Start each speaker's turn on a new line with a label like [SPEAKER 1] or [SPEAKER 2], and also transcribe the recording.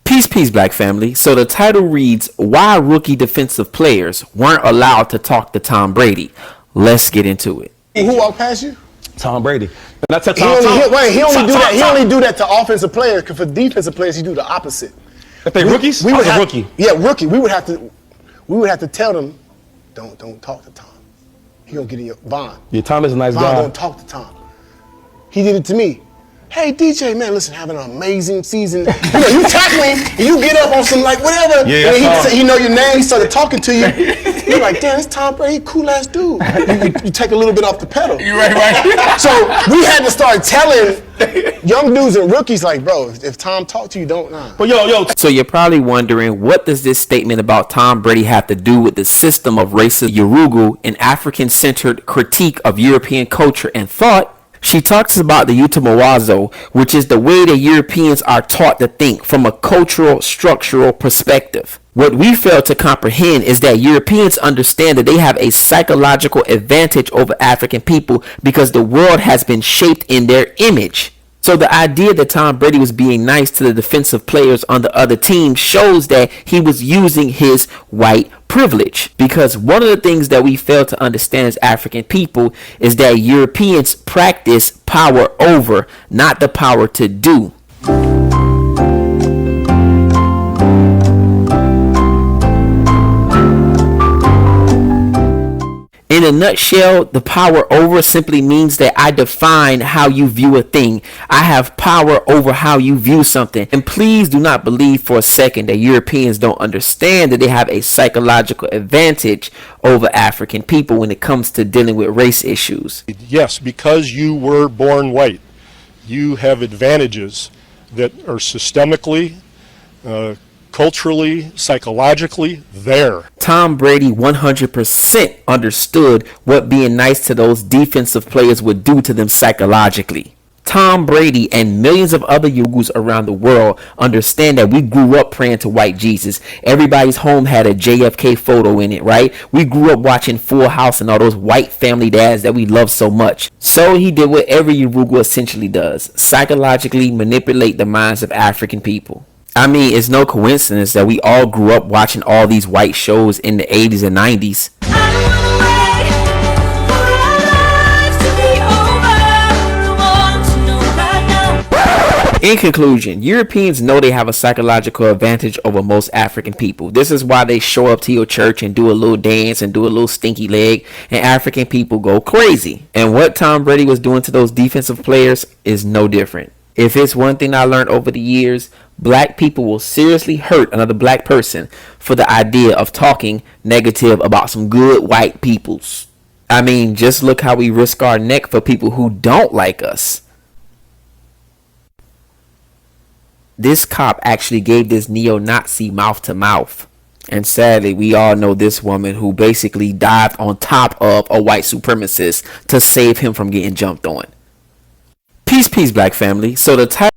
[SPEAKER 1] Peace, black family. So the title reads, Why Rookie Defensive Players Weren't Allowed to Talk to Tom Brady. Let's get into it.
[SPEAKER 2] Who walked past you?
[SPEAKER 3] Tom Brady. And I tell
[SPEAKER 2] He
[SPEAKER 3] Tom,
[SPEAKER 2] only do that to offensive players, because for defensive players, he do the opposite.
[SPEAKER 3] if they rookies,
[SPEAKER 2] We
[SPEAKER 3] I
[SPEAKER 2] would
[SPEAKER 3] was a
[SPEAKER 2] have,
[SPEAKER 3] rookie.
[SPEAKER 2] Yeah, rookie. We would have to tell them, don't talk to Tom. He gonna get in your Vaughn.
[SPEAKER 3] Yeah, Tom is a nice
[SPEAKER 2] Vaughn
[SPEAKER 3] guy.
[SPEAKER 2] don't talk to Tom. He did it to me. Hey DJ, man, listen, having an amazing season. You tackling and you get up on some like whatever.
[SPEAKER 3] Yeah,
[SPEAKER 2] and then he know your name. He started talking to you. You're like, damn, it's Tom Brady, cool ass dude. You take a little bit off the pedal.
[SPEAKER 4] You're right.
[SPEAKER 2] So we had to start telling young dudes and rookies, like, bro, if Tom talked to you, don't. Nah.
[SPEAKER 3] But yo,
[SPEAKER 1] So you're probably wondering, what does this statement about Tom Brady have to do with the system of racist Yurugu, an African-centered critique of European culture and thought? She talks about the Utamawazo, which is the way that Europeans are taught to think from a cultural, structural perspective. What we fail to comprehend is that Europeans understand that they have a psychological advantage over African people because the world has been shaped in their image. So the idea that Tom Brady was being nice to the defensive players on the other team shows that he was using his white privilege. Because one of the things that we fail to understand as African people is that Europeans practice power over, not the power to do. In a nutshell, the power over simply means that I define how you view a thing. I have power over how you view something. And please do not believe for a second that Europeans don't understand that they have a psychological advantage over African people when it comes to dealing with race issues.
[SPEAKER 5] Yes, because you were born white, you have advantages that are systemically, culturally, psychologically there.
[SPEAKER 1] Tom Brady 100% understood what being nice to those defensive players would do to them psychologically. Tom Brady and millions of other Yugus around the world understand that we grew up praying to white Jesus. Everybody's home had a JFK photo in it, right? We grew up watching Full House and all those white family dads that we love so much. So he did what every Yurugu essentially does, psychologically manipulate the minds of African people. I mean, it's no coincidence that we all grew up watching all these white shows in the 80s and 90s. In conclusion, Europeans know they have a psychological advantage over most African people. This is why they show up to your church and do a little dance and do a little stinky leg, and African people go crazy. And what Tom Brady was doing to those defensive players is no different. If it's one thing I learned over the years, black people will seriously hurt another black person for the idea of talking negative about some good white peoples. I mean, just look how we risk our neck for people who don't like us. This cop actually gave this neo-Nazi mouth to mouth. And sadly, we all know this woman who basically dived on top of a white supremacist to save him from getting jumped on. Peace, black family. So the title